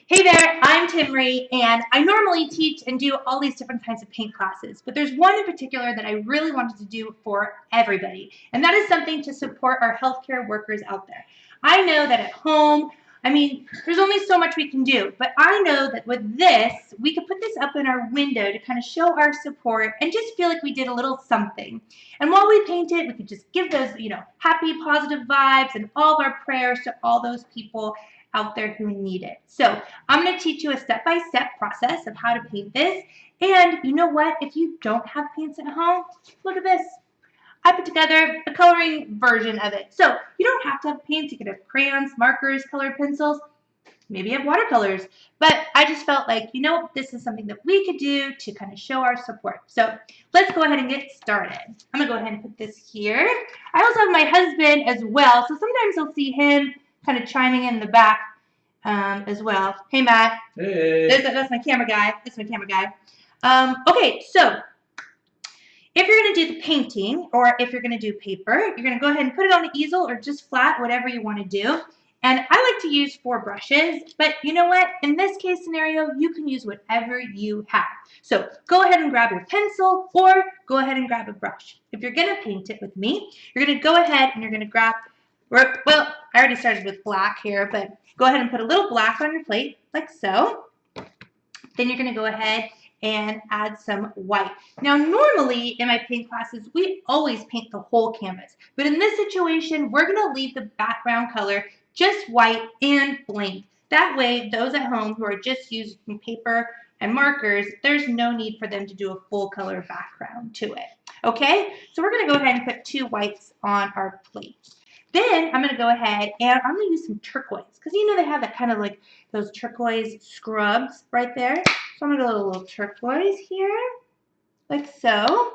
Hey there, I'm Timree, and I normally teach and do all these different kinds of paint classes, but there's one in particular that I really wanted to do for everybody, and that is something to support our healthcare workers out there. I know that at home, there's only so much we can do, but I know that with this, we could put this up in our window to kind of show our support and just feel like we did a little something. And while we paint it, we could just give those, happy, positive vibes and all of our prayers to all those people out there who need it. So I'm going to teach you a step-by-step process of how to paint this. And you know what? If you don't have paints at home, look at this. I put together a coloring version of it. So you don't have to have paints. You could have crayons, markers, colored pencils, maybe have watercolors. But I just felt like, this is something that we could do to kind of show our support. So let's go ahead and get started. I'm going to go ahead and put this here. I also have my husband as well. So sometimes you'll see him kind of chiming in the back as well. Hey, Matt. Hey. That's my camera guy. Okay, so if you're going to do the painting or if you're going to do paper, you're going to go ahead and put it on the easel or just flat, whatever you want to do. And I like to use 4 brushes, but you know what? In this case scenario, you can use whatever you have. So go ahead and grab your pencil or go ahead and grab a brush. If you're going to paint it with me, you're going to go ahead and you're going to grab, well, I already started with black here, but go ahead and put a little black on your plate, like so. Then you're going to go ahead and add some white. Now, normally in my paint classes, we always paint the whole canvas. But in this situation, we're going to leave the background color just white and blank. That way, those at home who are just using paper and markers, there's no need for them to do a full color background to it. Okay? So we're going to go ahead and put 2 whites on our plate. Then I'm going to go ahead and I'm going to use some turquoise because they have that kind of like those turquoise scrubs right there. So I'm going to go a little turquoise here, like so.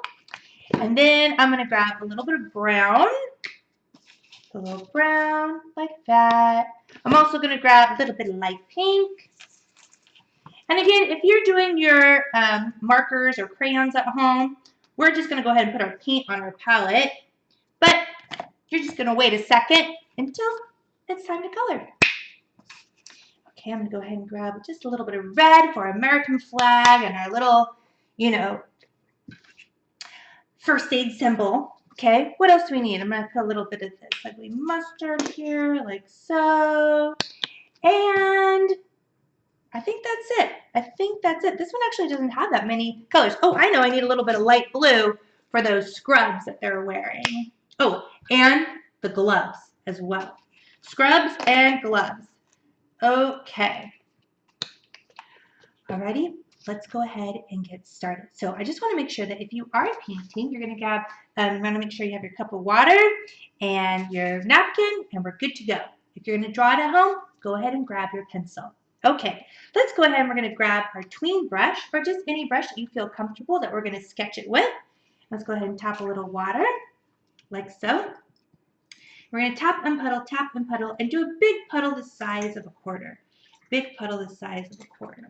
And then I'm going to grab a little bit of brown, a little brown, like that. I'm also going to grab a little bit of light pink. And again, if you're doing your markers or crayons at home, we're just going to go ahead and put our paint on our palette. But you're just going to wait a second until it's time to color. Okay, I'm going to go ahead and grab just a little bit of red for our American flag and our little, first aid symbol. Okay, what else do we need? I'm going to put a little bit of this ugly mustard here, like so. And I think that's it. This one actually doesn't have that many colors. Oh, I know I need a little bit of light blue for those scrubs that they're wearing. Oh, and the gloves as well. Scrubs and gloves. Okay. Alrighty, let's go ahead and get started. So I just want to make sure that if you are painting, you're going to grab, make sure you have your cup of water and your napkin, and we're good to go. If you're going to draw it at home, go ahead and grab your pencil. Okay, let's go ahead and we're going to grab our tween brush or just any brush that you feel comfortable that we're going to sketch it with. Let's go ahead and tap a little water, like so. We're going to tap and puddle, and do a big puddle the size of a quarter. Big puddle the size of a quarter.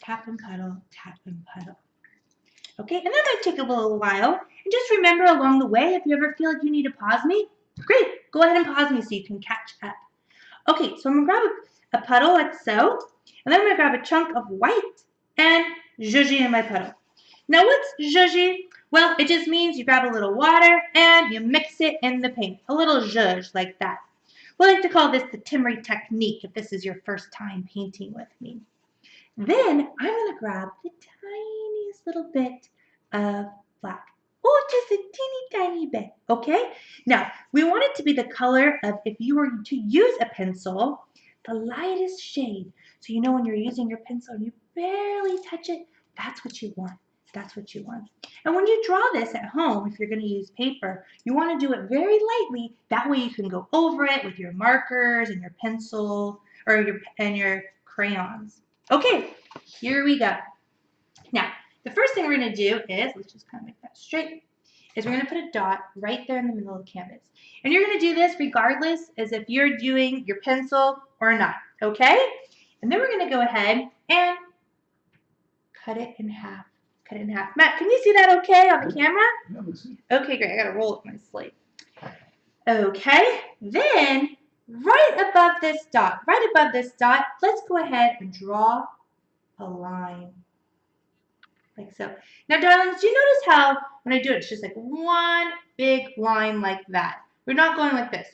Tap and puddle, tap and puddle. Okay, and that might take a little while. And just remember along the way, if you ever feel like you need to pause me, great, go ahead and pause me so you can catch up. Okay, so I'm going to grab a puddle like so, and then I'm going to grab a chunk of white and zhuzhi in my puddle. Now what's zhuzhi? Well, it just means you grab a little water and you mix it in the paint. A little zhuzh like that. We like to call this the Timree technique if this is your first time painting with me. Then I'm going to grab the tiniest little bit of black. Oh, just a teeny tiny bit, okay? Now, we want it to be the color of, if you were to use a pencil, the lightest shade. So when you're using your pencil and you barely touch it, that's what you want. That's what you want. And when you draw this at home, if you're going to use paper, you want to do it very lightly. That way you can go over it with your markers and your pencil or your crayons. Okay, here we go. Now, the first thing we're going to do is, let's just kind of make that straight, is we're going to put a dot right there in the middle of the canvas. And you're going to do this regardless as if you're doing your pencil or not, okay? And then we're going to go ahead and cut it in half. Cut it in half. Matt, can you see that okay on the camera? Yeah, let's see. Okay, great. I got to roll up my slate. Okay, then right above this dot, let's go ahead and draw a line like so. Now, darlings, do you notice how when I do it, it's just like one big line like that. We're not going like this.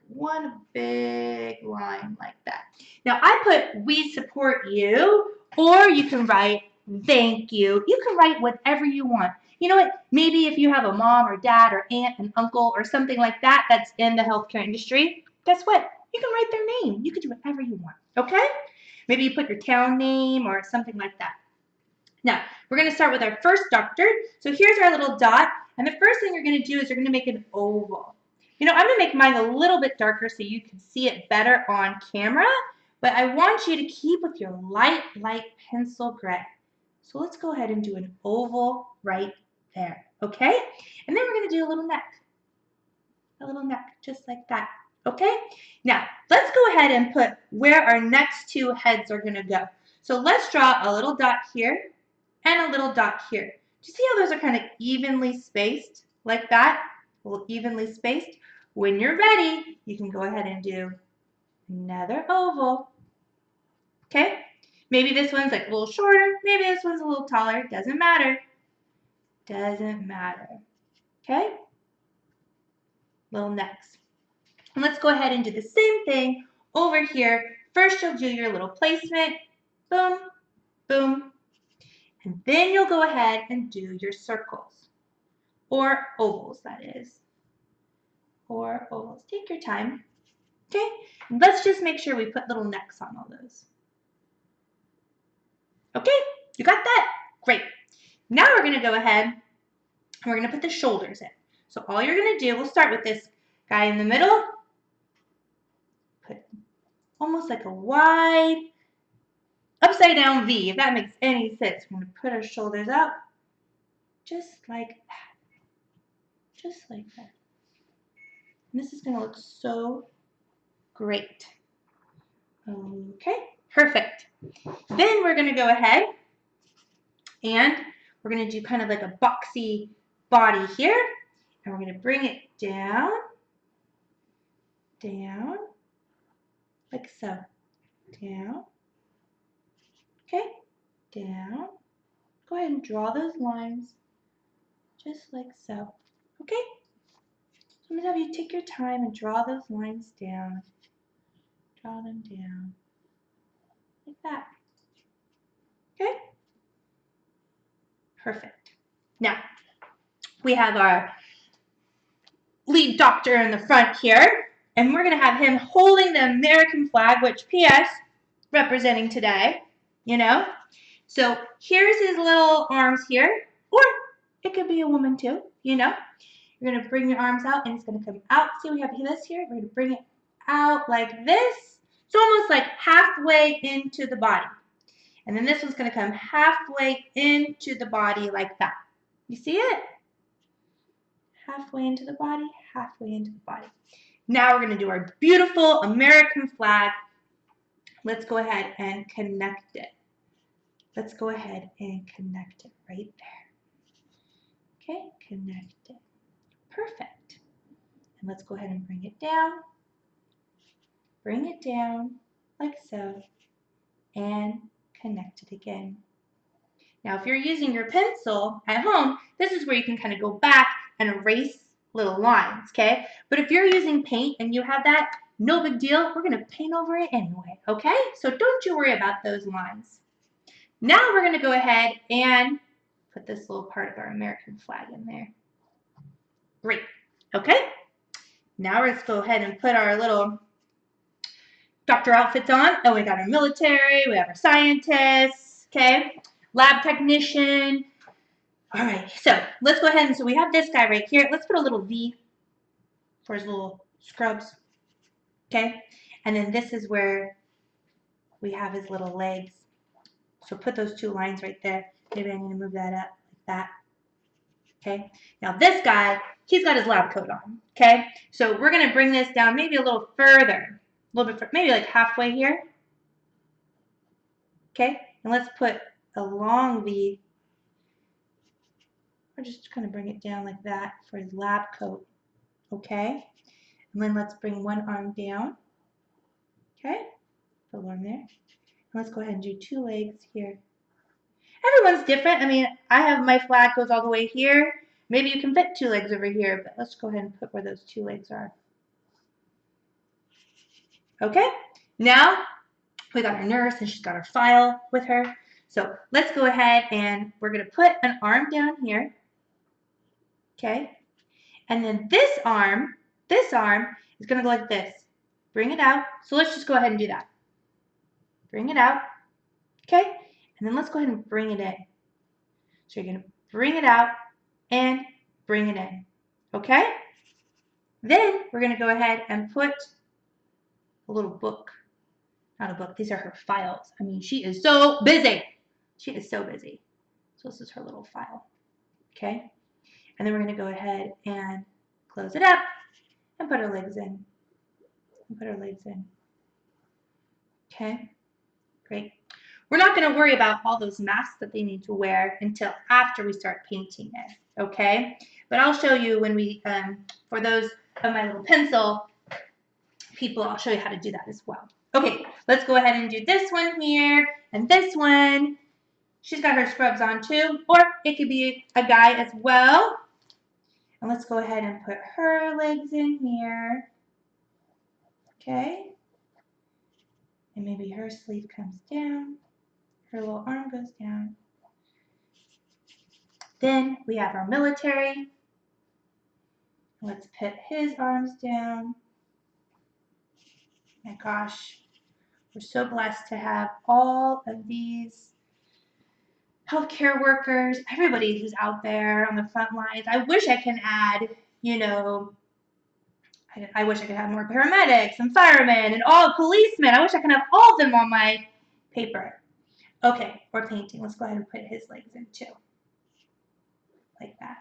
One big line like that. Now, I put "we support you," or you can write "thank you." You can write whatever you want. You know what? Maybe if you have a mom or dad or aunt and uncle or something like that that's in the healthcare industry, guess what? You can write their name. You can do whatever you want, okay? Maybe you put your town name or something like that. Now, we're going to start with our first doctor. So here's our little dot. And the first thing you're going to do is you're going to make an oval. You know, I'm going to make mine a little bit darker so you can see it better on camera. But I want you to keep with your light pencil gray. So let's go ahead and do an oval right there. Okay? And then we're going to do a little neck. A little neck, just like that. Okay? Now, let's go ahead and put where our next two heads are going to go. So let's draw a little dot here and a little dot here. Do you see how those are kind of evenly spaced like that? A little evenly spaced. When you're ready, you can go ahead and do another oval. Okay? Maybe this one's like a little shorter. Maybe this one's a little taller. Doesn't matter. Doesn't matter. Okay? Little necks. And let's go ahead and do the same thing over here. First, you'll do your little placement. Boom, boom. And then you'll go ahead and do your circles. Or ovals, that is. Or ovals. Take your time. Okay? And let's just make sure we put little necks on all those. Okay? You got that? Great. Now we're going to go ahead and we're going to put the shoulders in. So all you're going to do, we'll start with this guy in the middle. Put almost like a wide upside down V, if that makes any sense. We're going to put our shoulders up just like that. Just like that. And this is going to look so great. Okay, perfect. Then we're going to go ahead and we're going to do kind of like a boxy body here. And we're going to bring it down, down, like so. Down. Okay, down. Go ahead and draw those lines just like so. Okay? So I'm going to have you take your time and draw those lines down. Draw them down like that. Okay? Perfect. Now, we have our lead doctor in the front here, and we're going to have him holding the American flag, which P.S. representing today, you know. So here's his little arms here, or it could be a woman too, you know. You're going to bring your arms out, and it's going to come out. See, we have this here. We're going to bring it out like this. It's almost like halfway into the body. And then this one's going to come halfway into the body like that. You see it? Halfway into the body, halfway into the body. Now we're going to do our beautiful American flag. Let's go ahead and connect it. Let's go ahead and connect it right there. Okay, connect it. Perfect. And let's go ahead and bring it down. Bring it down like so. And connect it again. Now, if you're using your pencil at home, this is where you can kind of go back and erase little lines, okay? But if you're using paint and you have that, no big deal. We're going to paint over it anyway, okay? So don't you worry about those lines. Now we're going to go ahead and put this little part of our American flag in there. Great, okay? Now let's go ahead and put our little doctor outfits on. Oh, we got our military, we have our scientists, okay? Lab technician. All right, so let's go ahead and so we have this guy right here. Let's put a little V for his little scrubs, okay? And then this is where we have his little legs. So put those two lines right there. Maybe I need to move that up like that, okay? Now this guy, he's got his lab coat on, okay? So we're gonna bring this down maybe a little further, a little bit, maybe like halfway here, okay? And let's put a long V. Or just kind of bring it down like that for his lab coat, okay? And then let's bring one arm down. Okay, put one there. And let's go ahead and do two legs here. Everyone's different. I mean, I have my flag goes all the way here. Maybe you can fit two legs over here, but let's go ahead and put where those two legs are. Okay, now we got our nurse and she's got her file with her. So let's go ahead and we're gonna put an arm down here. Okay, and then this arm is gonna go like this. Bring it out. So let's just go ahead and do that. Bring it out. Okay, and then let's go ahead and bring it in. So you're gonna bring it out and bring it in. Okay? Then we're gonna go ahead and put a little book. Not a book, these are her files. I mean, she is so busy. She is so busy. So this is her little file. Okay? And then we're gonna go ahead and close it up and put her legs in. And put her legs in. Okay? Great. We're not going to worry about all those masks that they need to wear until after we start painting it, okay? But I'll show you when we, for those of my little pencil people, I'll show you how to do that as well. Okay, let's go ahead and do this one here and this one. She's got her scrubs on too, or it could be a guy as well. And let's go ahead and put her legs in here, okay? And maybe her sleeve comes down. Her little arm goes down. Then we have our military. Let's put his arms down. My gosh, we're so blessed to have all of these healthcare workers, everybody who's out there on the front lines. I wish I can add, you know, I wish I could have more paramedics and firemen and all policemen. I wish I could have all of them on my paper. Okay, we're painting. Let's go ahead and put his legs in too. Like that.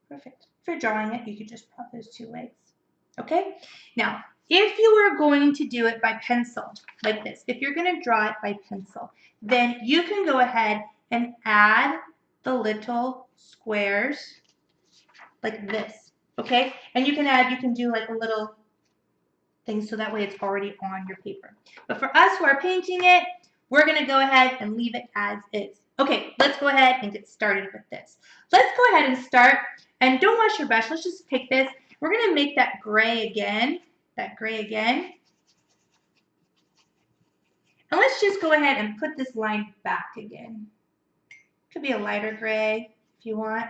Perfect. If you're drawing it, you could just put those two legs. Okay? Now, if you are going to do it by pencil, like this, if you're going to draw it by pencil, then you can go ahead and add the little squares like this. Okay? And you can do like a little thing so that way it's already on your paper. But for us who are painting it, we're going to go ahead and leave it as is. Okay, let's go ahead and get started with this. Let's go ahead and start, and don't wash your brush. Let's just take this. We're going to make that gray again. And let's just go ahead and put this line back again. Could be a lighter gray if you want.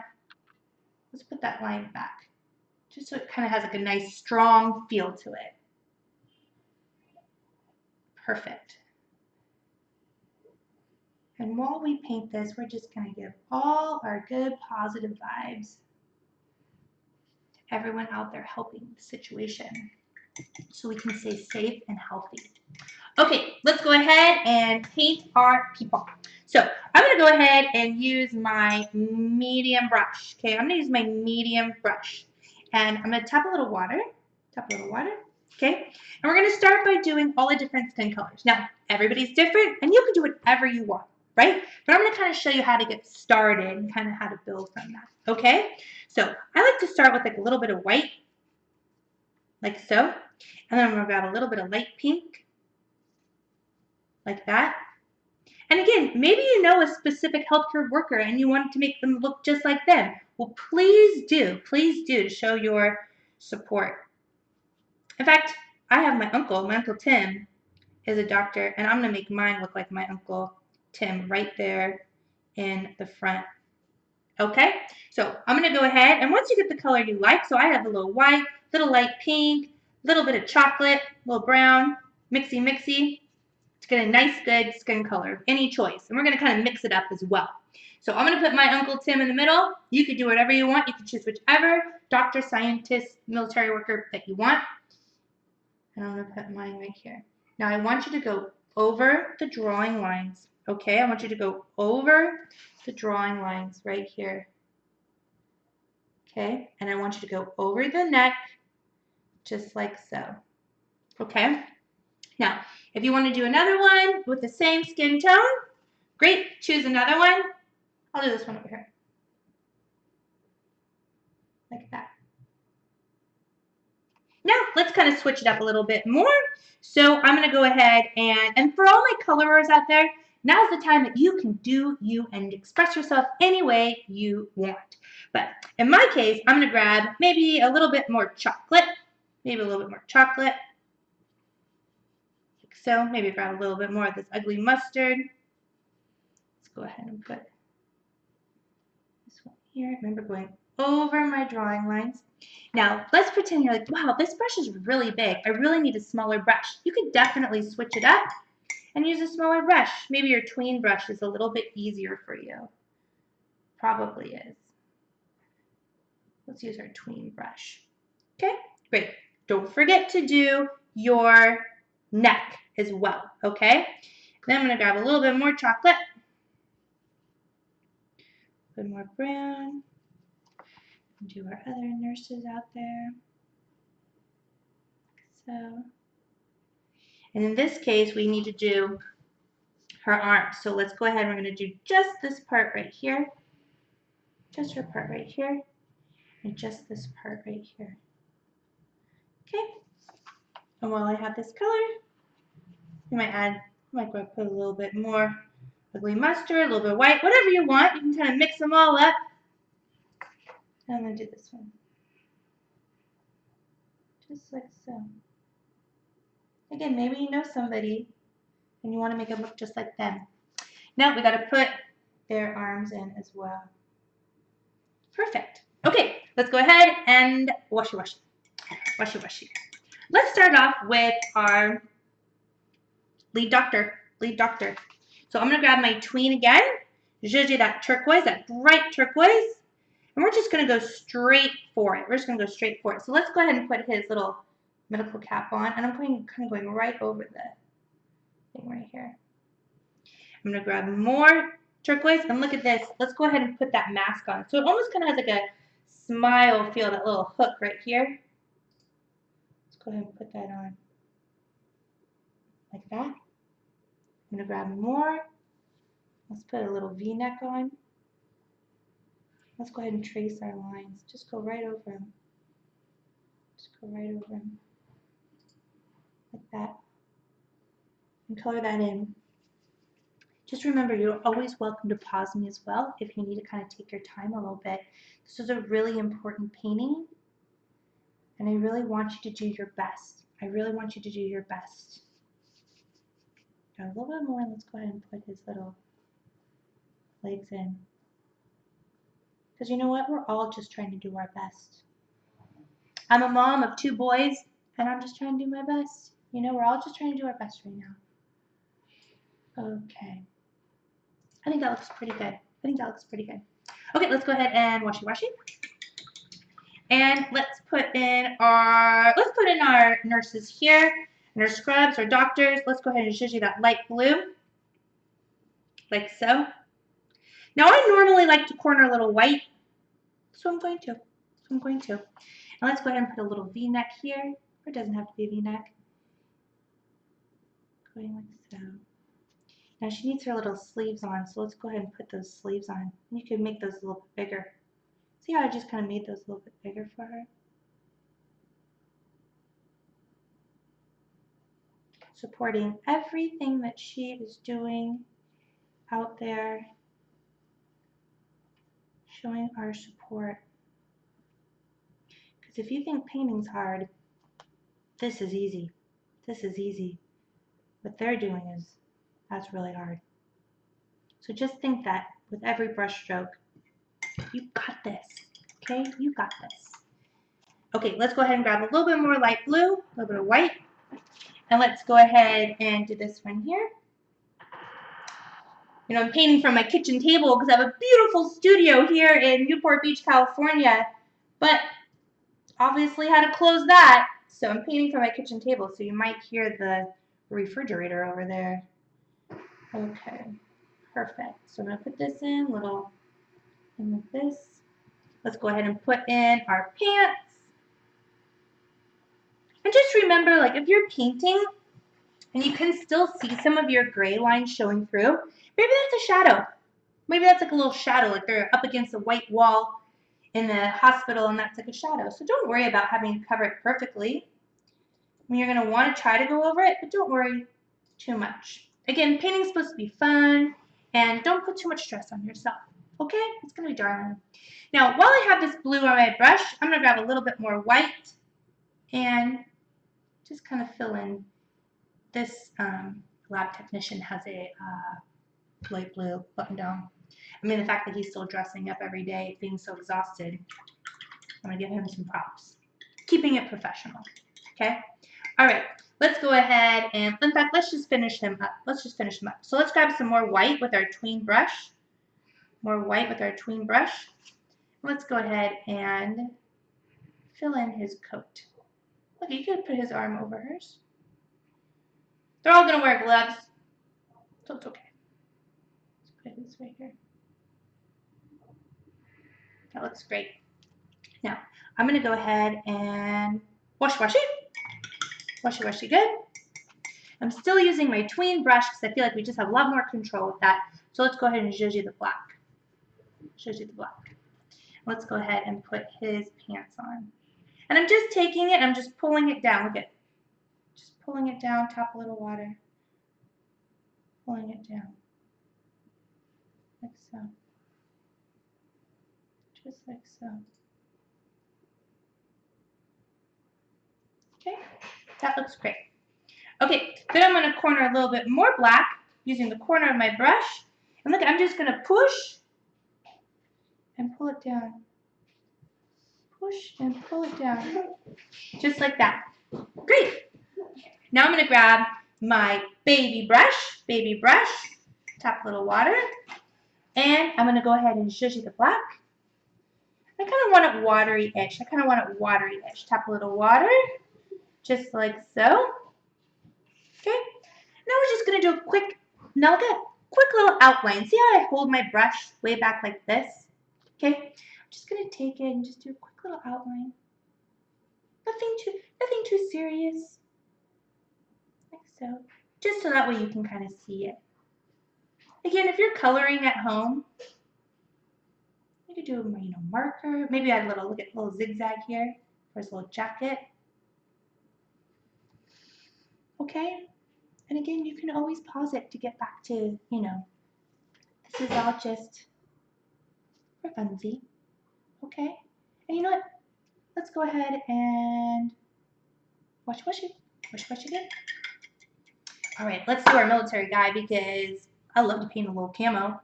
Let's put that line back, just so it kind of has like a nice strong feel to it. Perfect. And while we paint this, we're just going to give all our good positive vibes to everyone out there helping the situation so we can stay safe and healthy. Okay, let's go ahead and paint our people. So I'm going to go ahead and use my medium brush. Okay, I'm going to use my medium brush. And I'm going to tap a little water. Okay, and we're going to start by doing all the different skin colors. Now, everybody's different, and you can do whatever you want, right? But I'm going to kind of show you how to get started and kind of how to build from that, okay? So I like to start with like a little bit of white, like so. And then I'm going to grab a little bit of light pink, like that. And again, maybe you know a specific healthcare worker and you want to make them look just like them. Well, please do to show your support. In fact, I have my Uncle Tim is a doctor, and I'm going to make mine look like my Uncle Tim right there in the front. Okay, so I'm going to go ahead, and once you get the color you like, so I have a little white, little light pink, little bit of chocolate, little brown, mixy, to get a nice, good skin color, any choice. And we're going to kind of mix it up as well. So I'm going to put my Uncle Tim in the middle. You could do whatever you want. You can choose whichever doctor, scientist, military worker that you want. And I'm going to put mine right here. Now I want you to go over the drawing lines, okay? I want you to go over the drawing lines right here, okay? And I want you to go over the neck just like so, okay? Now, if you want to do another one with the same skin tone, great, choose another one. I'll do this one over here, like that. Now let's kind of switch it up a little bit more. So I'm going to go ahead and for all my colorers out there, now's the time that you can do you and express yourself any way you want. But in my case, I'm going to grab maybe a little bit more chocolate. Maybe a little bit more chocolate. Like so. Maybe grab a little bit more of this ugly mustard. Let's go ahead and put this one here. Remember going over my drawing lines. Now, let's pretend you're like, wow, this brush is really big. I really need a smaller brush. You could definitely switch it up and use a smaller brush. Maybe your tween brush is a little bit easier for you. Probably is. Let's use our tween brush. Okay, great. Don't forget to do your neck as well, okay? Then I'm going to grab a little bit more chocolate. A bit more brown. Do our other nurses out there. So, and in this case, we need to do her arms. So let's go ahead and we're going to do just this part right here. Just her part right here. And just this part right here. Okay. And while I have this color, you might put a little bit more ugly mustard, a little bit of white, whatever you want. You can kind of mix them all up. And I'm going to do this one. Just like so. Again, maybe you know somebody and you want to make them look just like them. Now we got to put their arms in as well. Perfect. Okay, let's go ahead and washy. Let's start off with our lead doctor. So I'm going to grab my tween again. Usually that turquoise, that bright turquoise. And we're just going to go straight for it. So let's go ahead and put his little medical cap on. And I'm kind of going right over the thing right here. I'm going to grab more turquoise. And look at this. Let's go ahead and put that mask on. So it almost kind of has like a smile feel, that little hook right here. Let's go ahead and put that on. Like that. I'm going to grab more. Let's put a little V-neck on. Let's go ahead and trace our lines. Just go right over them. Like that. And color that in. Just remember, you're always welcome to pause me as well if you need to kind of take your time a little bit. This is a really important painting, and I really want you to do your best. Got a little bit more. Let's go ahead and put his little legs in. Because you know what? We're all just trying to do our best. I'm a mom of 2 boys, and I'm just trying to do my best. You know, we're all just trying to do our best right now. Okay. I think that looks pretty good. Okay, let's go ahead and washy. And let's put in our nurses here, and our scrubs, our doctors. Let's go ahead and zhuzh that light blue, like so. Now I normally like to corner a little white, so I'm going to. And let's go ahead and put a little V-neck here, or it doesn't have to be a V-neck. Going like so. Now she needs her little sleeves on, so let's go ahead and put those sleeves on. And you can make those a little bit bigger. See how I just kind of made those a little bit bigger for her? Supporting everything that she is doing out there. Showing our support. Because if you think painting's hard, this is easy. What they're doing that's really hard. So just think that with every brush stroke, you got this, okay? You got this. Okay, let's go ahead and grab a little bit more light blue, a little bit of white, and let's go ahead and do this one here. You know, I'm painting from my kitchen table because I have a beautiful studio here in Newport Beach, California, but obviously had to close that, so I'm painting from my kitchen table, so you might hear the refrigerator over there. Okay, perfect. So I'm going to put this in, little thing like this. Let's go ahead and put in our pants. And just remember, like if you're painting and you can still see some of your gray lines showing through, maybe that's a shadow. Maybe that's like a little shadow, like they're up against a white wall in the hospital and that's like a shadow. So don't worry about having to cover it perfectly. You're going to want to try to go over it, but don't worry too much. Again, painting's supposed to be fun, and don't put too much stress on yourself. Okay? It's going to be darling. Now, while I have this blue on my brush, I'm going to grab a little bit more white and just kind of fill in. This lab technician has a light blue button down. I mean, the fact that he's still dressing up every day, being so exhausted, I'm going to give him some props. Keeping it professional. Okay? All right. Let's go ahead and, in fact, let's just finish him up. So let's grab some more white with our tween brush. Let's go ahead and fill in his coat. Look, you could put his arm over hers. They're all going to wear gloves, so it's okay. Let's put this right here. That looks great. Now, I'm going to go ahead and wash it good. I'm still using my tween brush because I feel like we just have a lot more control with that. So let's go ahead and zhuzh the black. Let's go ahead and put his pants on. And I'm just taking it, I'm just pulling it down. Look at it. Just pulling it down, top a little water. Pulling it down. Like so. Just like so. Okay, that looks great. Okay, then I'm going to corner a little bit more black using the corner of my brush. And look, I'm just going to push and pull it down. Push and pull it down. Just like that. Great. Now I'm going to grab my baby brush, tap a little water, and I'm going to go ahead and zhuzh the black. I kind of want it watery-ish. Tap a little water, just like so. Okay. Now we're just going to do a quick little outline. See how I hold my brush way back like this? Okay. I'm just going to take it and just do a quick little outline. Nothing too serious. Like so. Just so that way you can kind of see it. Again, if you're coloring at home, you could do a marker. Maybe add a little zigzag here for his little jacket. Okay. And again, you can always pause it to get back to, this is all just for funsie. Okay. And you know what? Let's go ahead and wash it again. All right, let's do our military guy because I love to paint a little camo,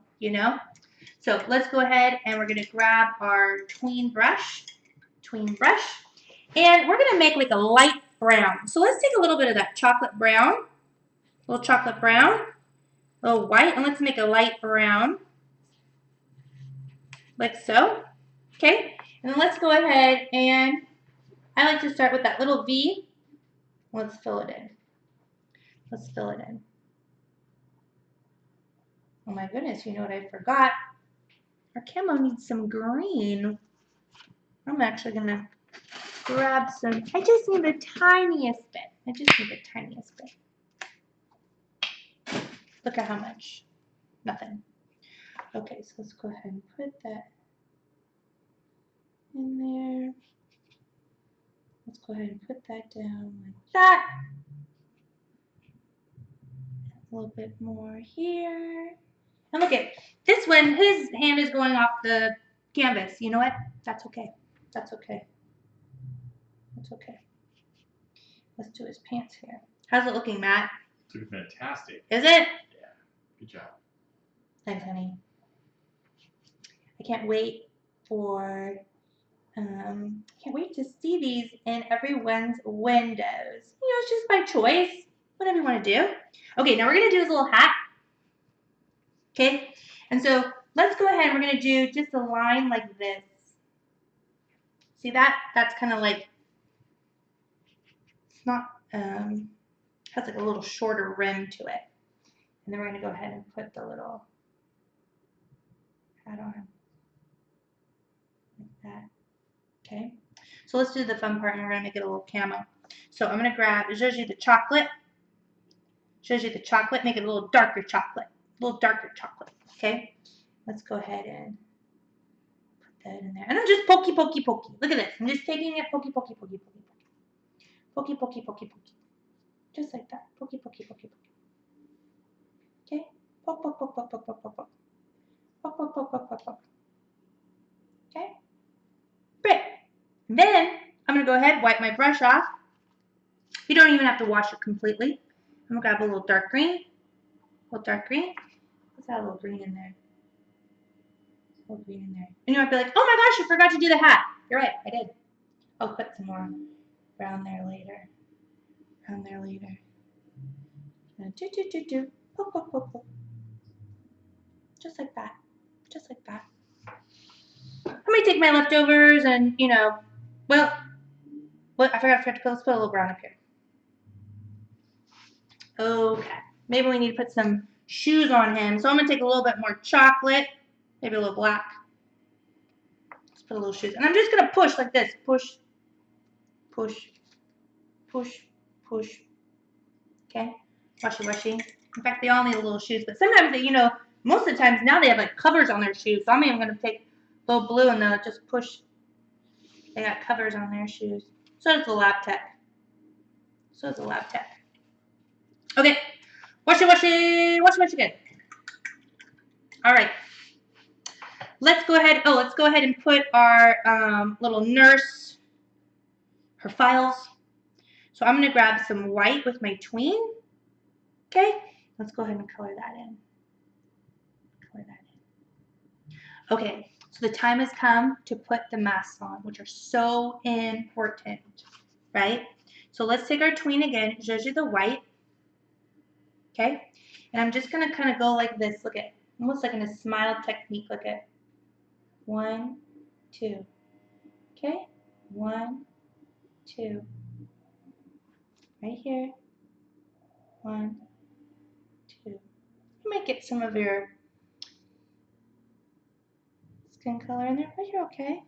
So let's go ahead and we're gonna grab our tween brush, and we're gonna make like a light brown. So let's take a little bit of that chocolate brown, a little white, and let's make a light brown, like so. Okay, and then let's go ahead and I like to start with that little V. Let's fill it in. Oh my goodness, you know what I forgot? Our camo needs some green. I'm actually gonna grab some. I just need the tiniest bit. Look at how much. Nothing. Okay, so let's go ahead and put that in there. Let's go ahead and put that down like that. A little bit more here. And look at this one, his hand is going off the canvas. You know what? That's okay. Let's do his pants here. How's it looking, Matt? It's looking fantastic. Is it? Yeah. Good job. Thanks, honey. I can't wait to see these in everyone's windows. It's just by choice. Whatever you want to do. Okay, now we're going to do his little hat. Okay, and so let's go ahead and we're going to do just a line like this. See that? That's kind of like, it's not, has like a little shorter rim to it. And then we're going to go ahead and put the little hat on. Like that. Okay, so let's do the fun part and we're going to make it a little camo. So I'm going to grab, zhuzh the chocolate, make it a little darker chocolate, okay? Let's go ahead and put that in there. And I'm just pokey. Look at this. I'm just taking it, pokey. Pokey, pokey, pokey, pokey. Just like that. Pokey, pokey, pokey, pokey. Okay? Poke, poke, poke, poke, poke, poke, poke, poke. Poke, poke, poke, poke, poke, poke. Okay? Great. And then I'm going to go ahead and wipe my brush off. You don't even have to wash it completely. I'm going to grab a little dark green. A little dark green. Let's add a little green in there. A little green in there. And you might be like, oh my gosh, I forgot to do the hat. You're right, I did. I'll put some more brown there later. Brown there later. Do, do, do, do. Poke, poke, poke, poke. Just like that. Just like that. I'm going to take my leftovers and, well, I forgot to put a little brown up here. Okay. Maybe we need to put some shoes on him. So I'm going to take a little bit more chocolate, maybe a little black. Let's put a little shoes. And I'm just going to push like this. Push, push, push, push. Okay? Washy, washy. In fact, they all need little shoes. But sometimes, most of the times now they have like covers on their shoes. So I'm even going to take a little blue and they'll just push. They got covers on their shoes. So does the lab tech. So does the lab tech. Okay. Washy, washy, washy, washy good. All right. Let's go ahead and put our little nurse, her files. So I'm going to grab some white with my tween. Okay. Let's go ahead and color that in. Color that in. Okay. So the time has come to put the masks on, which are so important, right? So let's take our tween again, Joji the white, okay? And I'm just going to kind of go like this, look at, almost like in a smile technique, look at 1, 2, okay? 1, 2, right here, 1, 2. You might get some of your skin color in there, but you're okay.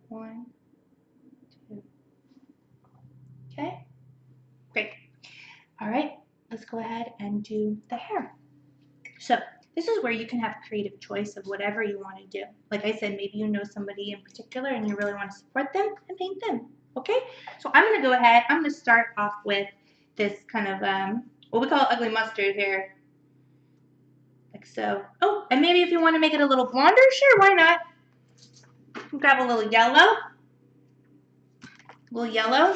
1, 2. Okay? Great. All right, let's go ahead and do the hair. So this is where you can have creative choice of whatever you want to do. Like I said, maybe you know somebody in particular and you really want to support them and paint them. Okay? So I'm going to go ahead. I'm going to start off with this kind of, what we call ugly mustard here. Like so. Oh, and maybe if you want to make it a little blonder, sure, why not? Grab a little yellow. A little yellow.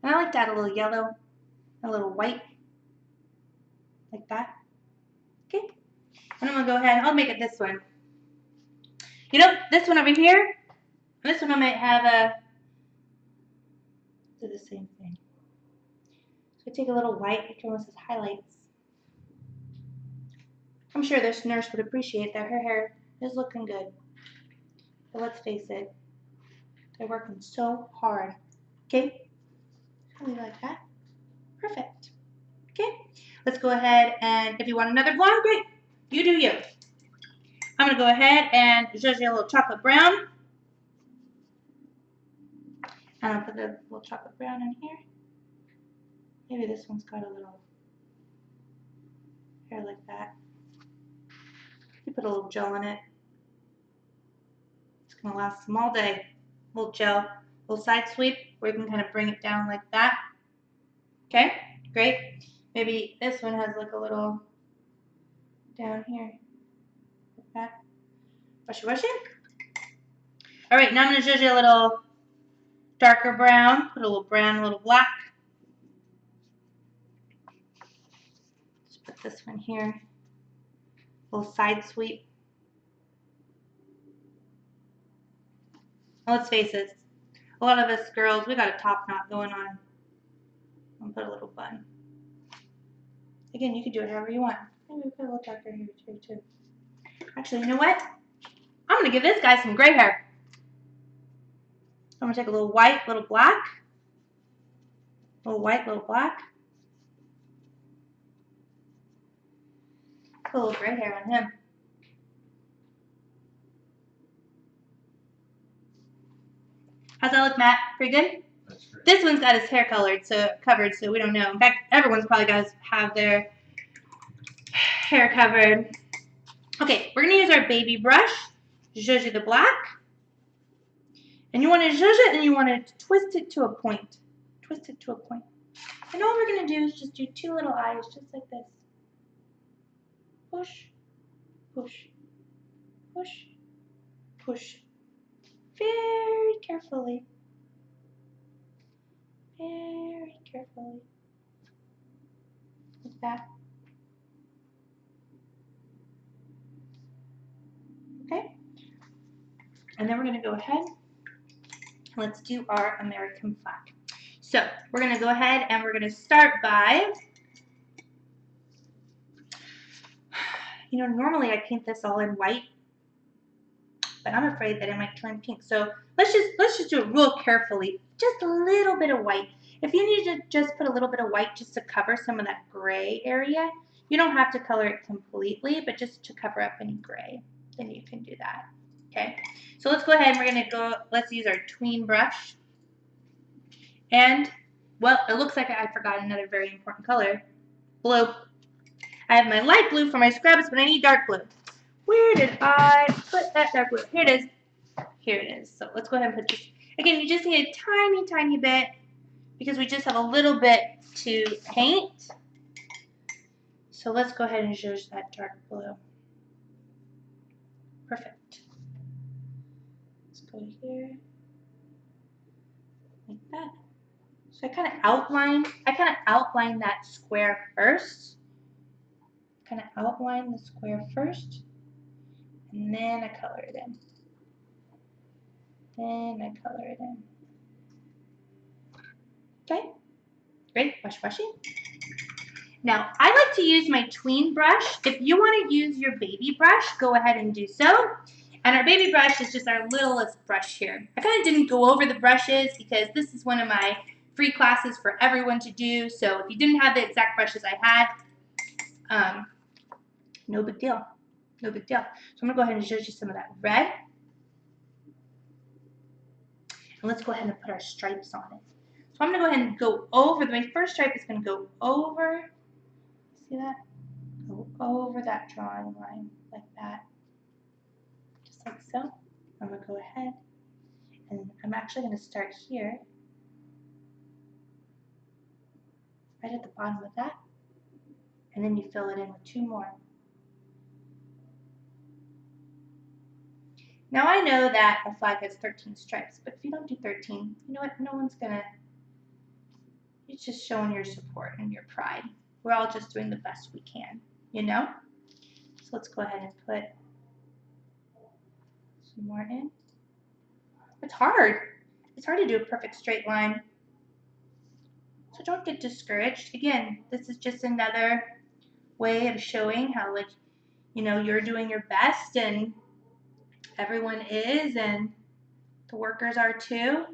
And I like to add a little yellow, a little white. Like that. Okay? And I'm going to go ahead and I'll make it this one. This one over here, this one I might have do the same thing. So take a little white, it almost as highlights. I'm sure this nurse would appreciate that her hair is looking good. But let's face it, they're working so hard. Okay? How do you like that? Perfect. Okay? Let's go ahead and if you want another blonde, great. You do you. I'm going to go ahead and just a little chocolate brown. And I'll put the little chocolate brown in here. Maybe this one's got a little hair like that. You put a little gel in it. It's going to last them all day. A little gel, a little side sweep where you can kind of bring it down like that. Okay, great. Maybe this one has like a little down here. Like that. Washy, washy. All right, now I'm going to show you a little darker brown. Put a little brown, a little black. Let's put this one here. A little side sweep. Well, let's face it, a lot of us girls, we got a top knot going on. I'll put a little bun. Again, you can do it however you want. Maybe we put a little darker here too. Actually, you know what? I'm going to give this guy some gray hair. I'm going to take a little white, little black. Little white, little black. Put a little gray hair on him. How's that look, Matt? Pretty good? That's great. This one's got his hair covered, so we don't know. In fact, everyone's probably got to have their hair covered. Okay, we're going to use our baby brush, Joji the black. And you want to zhuzh it and you want to twist it to a point. Twist it to a point. And all we're going to do is just do 2 little eyes, just like this. Push, push, push, push. Very carefully. Very carefully. Like that. Okay? And then we're going to go ahead. Let's do our American flag. So we're going to go ahead and we're going to start by, normally I paint this all in white, but I'm afraid that it might turn pink. So let's just do it real carefully. Just a little bit of white. If you need to just put a little bit of white just to cover some of that gray area, you don't have to color it completely, but just to cover up any gray, then you can do that. Okay, so let's go ahead and we're going to go, let's use our tween brush. And, well, it looks like I forgot another very important color, blue. I have my light blue for my scrubs, but I need dark blue. Where did I put that dark blue? Here it is. Here it is. So let's go ahead and put this. Again, you just need a tiny, tiny bit because we just have a little bit to paint. So let's go ahead and zhuzh that dark blue. Perfect. Let's go here. Like that. So I kind of outline that square first. Kind of outline the square first. And then I color it in. Then I color it in. Okay, great, wash, washing. Now, I like to use my tween brush. If you want to use your baby brush, go ahead and do so. And our baby brush is just our littlest brush here. I kind of didn't go over the brushes because this is one of my free classes for everyone to do. So if you didn't have the exact brushes I had, no big deal. No big deal. So I'm going to go ahead and show you some of that red. And let's go ahead and put our stripes on it. So I'm going to go ahead and go over. My first stripe is going to go over. See that? Go over that drawing line like that. Just like so. I'm going to go ahead and I'm actually going to start here. Right at the bottom of that. And then you fill it in with 2 more. Now I know that a flag has 13 stripes, but if you don't do 13, you know what? No one's going to. It's just showing your support and your pride. We're all just doing the best we can, you know? So let's go ahead and put some more in. It's hard. It's hard to do a perfect straight line. So don't get discouraged. Again, this is just another way of showing how, like, you're doing your best and everyone is and the workers are too.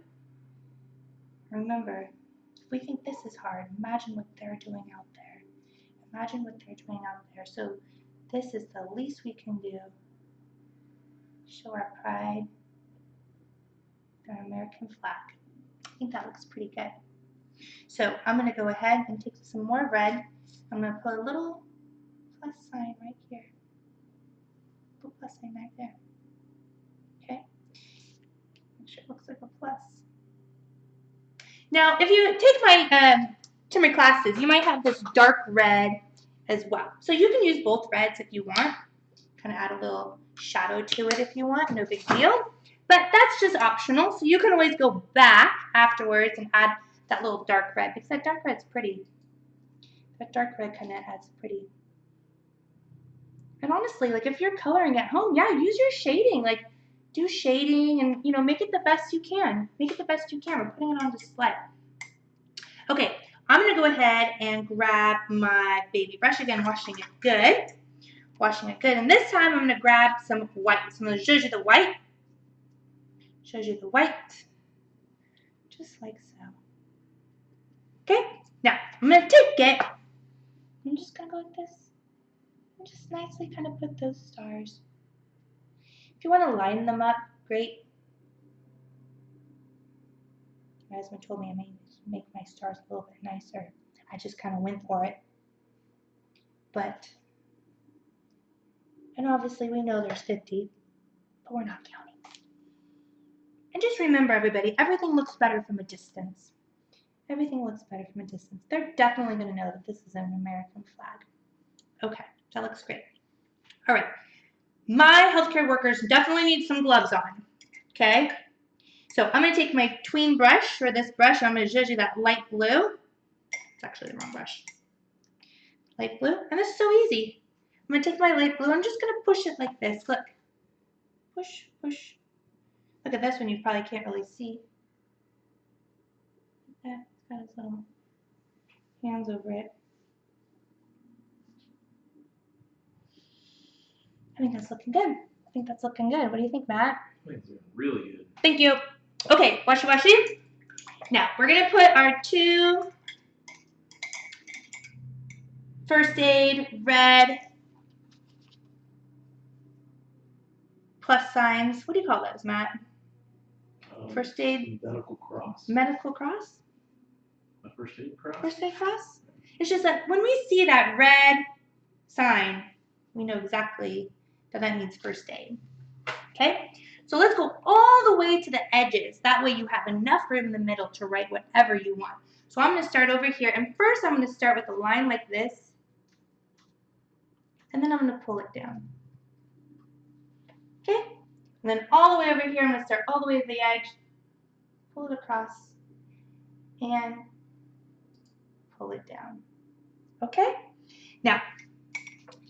Remember, if we think this is hard, imagine what they're doing out there. Imagine what they're doing out there. So this is the least we can do. Show our pride, our American flag. I think that looks pretty good. So I'm going to go ahead and take some more red. I'm going to put a little plus sign right here. Little plus sign right there. Okay? Make sure it looks like a plus. Now, if you take my Timree classes, you might have this dark red as well. So you can use both reds if you want. Kind of add a little shadow to it if you want. No big deal. But that's just optional. So you can always go back afterwards and add that little dark red because that dark red's pretty. That dark red kind of adds pretty. And honestly, like if you're coloring at home, yeah, use your shading. Like do shading and make it the best you can. Make it the best you can. We're putting it on display. Okay, I'm gonna go ahead and grab my baby brush again, washing it good. Washing it good. And this time I'm gonna grab some white. So I'm gonna show you the white. Show you the white. Just like so. Okay, now I'm gonna take it. I'm just gonna go like this. And just nicely kind of put those stars. If you want to line them up, great. My husband told me I may make my stars a little bit nicer. I just kind of went for it. And obviously we know there's 50, but we're not counting. And just remember, everybody, everything looks better from a distance. Everything looks better from a distance. They're definitely going to know that this is an American flag. Okay, that looks great. All right, my healthcare workers definitely need some gloves on, okay? So I'm going to take my tween brush, or this brush, I'm going to zhuzh that light blue. It's actually the wrong brush. Light blue, and this is so easy. I'm going to take my light blue, I'm just going to push it like this, look. Push, push. Look at this one, you probably can't really see. Yeah, it's got his little hands over it. I think that's looking good. I think that's looking good. What do you think, Matt? I think it's really good. Thank you. Okay, washy washy. Now, we're going to put our 2 first aid red plus signs. What do you call those, Matt? First aid? Medical cross. Medical cross? A first aid cross? First aid cross? It's just that when we see that red sign, we know exactly that means first aid. Okay? So let's go all the way to the edges. That way you have enough room in the middle to write whatever you want. So I'm going to start over here. And first I'm going to start with a line like this. And then I'm going to pull it down. Okay? And then all the way over here, I'm going to start all the way to the edge. Pull it across. And pull it down. Okay? Now,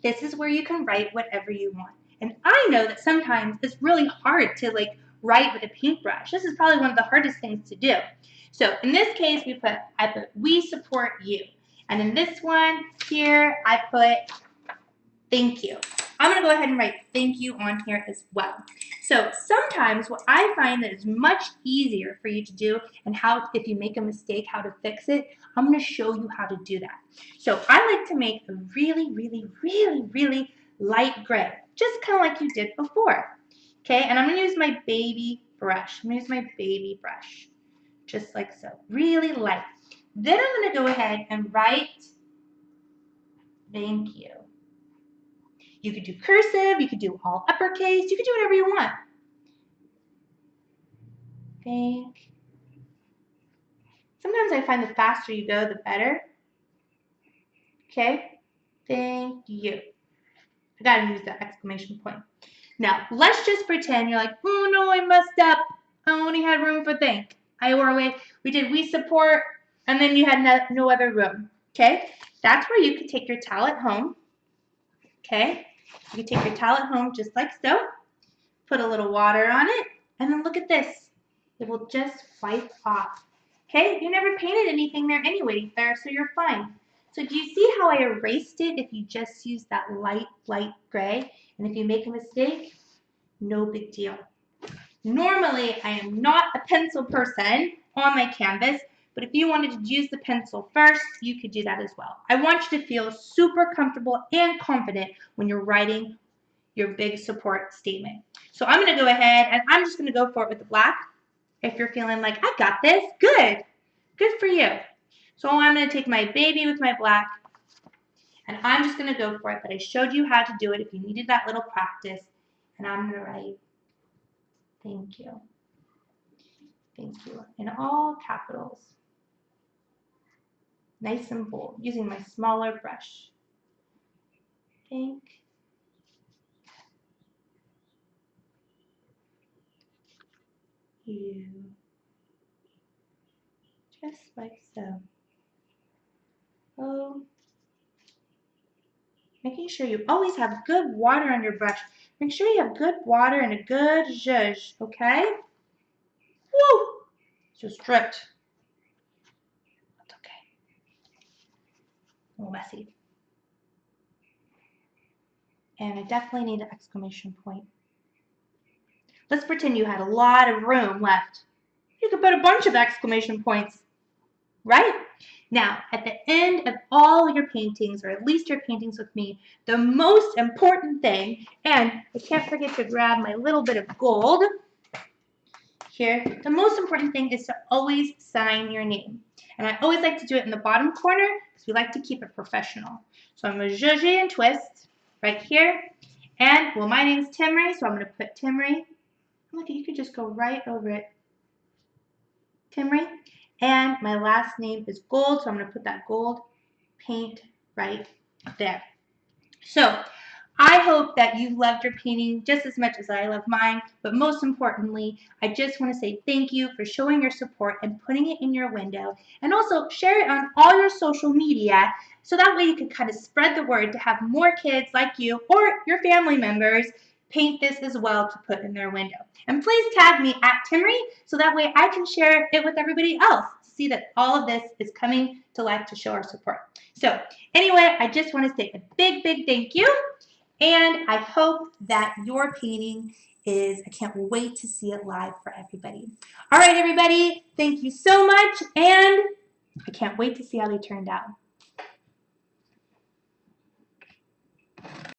this is where you can write whatever you want. And I know that sometimes it's really hard to write with a paintbrush. This is probably one of the hardest things to do. So in this case, I put we support you. And in this one here, I put thank you. I'm going to go ahead and write thank you on here as well. So sometimes what I find that is much easier for you to do, and how, if you make a mistake, how to fix it, I'm going to show you how to do that. So I like to make a really, really, really, really light gray, just kind of like you did before. Okay, and I'm going to use my baby brush. I'm going to use my baby brush, just like so, really light. Then I'm going to go ahead and write thank you. You could do cursive, you could do all uppercase, you could do whatever you want. Sometimes I find the faster you go, the better. Okay, thank you. I gotta use that exclamation point. Now, let's just pretend you're like, oh no, I messed up. I only had room for thank. We did we support, and then you had no other room. Okay, that's where you could take your towel at home. Okay, you can take your towel at home just like so. Put a little water on it, and then look at this. It will just wipe off. Okay, you never painted anything there anyway, so you're fine. So do you see how I erased it if you just use that light gray? And if you make a mistake, no big deal. Normally, I am not a pencil person on my canvas, but if you wanted to use the pencil first, you could do that as well. I want you to feel super comfortable and confident when you're writing your big support statement. So I'm going to go ahead and I'm just going to go for it with the black. If you're feeling like, I got this, good. Good for you. So I'm going to take my baby with my black, and I'm just going to go for it. But I showed you how to do it if you needed that little practice. And I'm going to write, thank you. Thank you. In all capitals. Nice and bold, using my smaller brush. Thank you. Just like so. Oh. Making sure you always have good water on your brush. Make sure you have good water and a good zhuzh, okay? Woo! Just dripped. That's okay. A little messy. And I definitely need an exclamation point. Let's pretend you had a lot of room left. You could put a bunch of exclamation points, right? Now, at the end of all your paintings, or at least your paintings with me, the most important thing, and I can't forget to grab my little bit of gold here, the most important thing is to always sign your name. And I always like to do it in the bottom corner because we like to keep it professional. So I'm going to zhuzh and twist right here. And, well, my name's Timree, so I'm going to put Timree. Look, you could just go right over it Timree. And my last name is Gold, so I'm going to put that gold paint right there. So I hope that you loved your painting just as much as I love mine, but most importantly, I just want to say thank you for showing your support and putting it in your window, and also share it on all your social media so that way you can kind of spread the word to have more kids like you or your family members paint this as well to put in their window. And please tag me at Timree so that way I can share it with everybody else to see that all of this is coming to life to show our support. So anyway, I just want to say a big, big thank you. And I hope that your painting I can't wait to see it live for everybody. All right, everybody, thank you so much. And I can't wait to see how they turned out.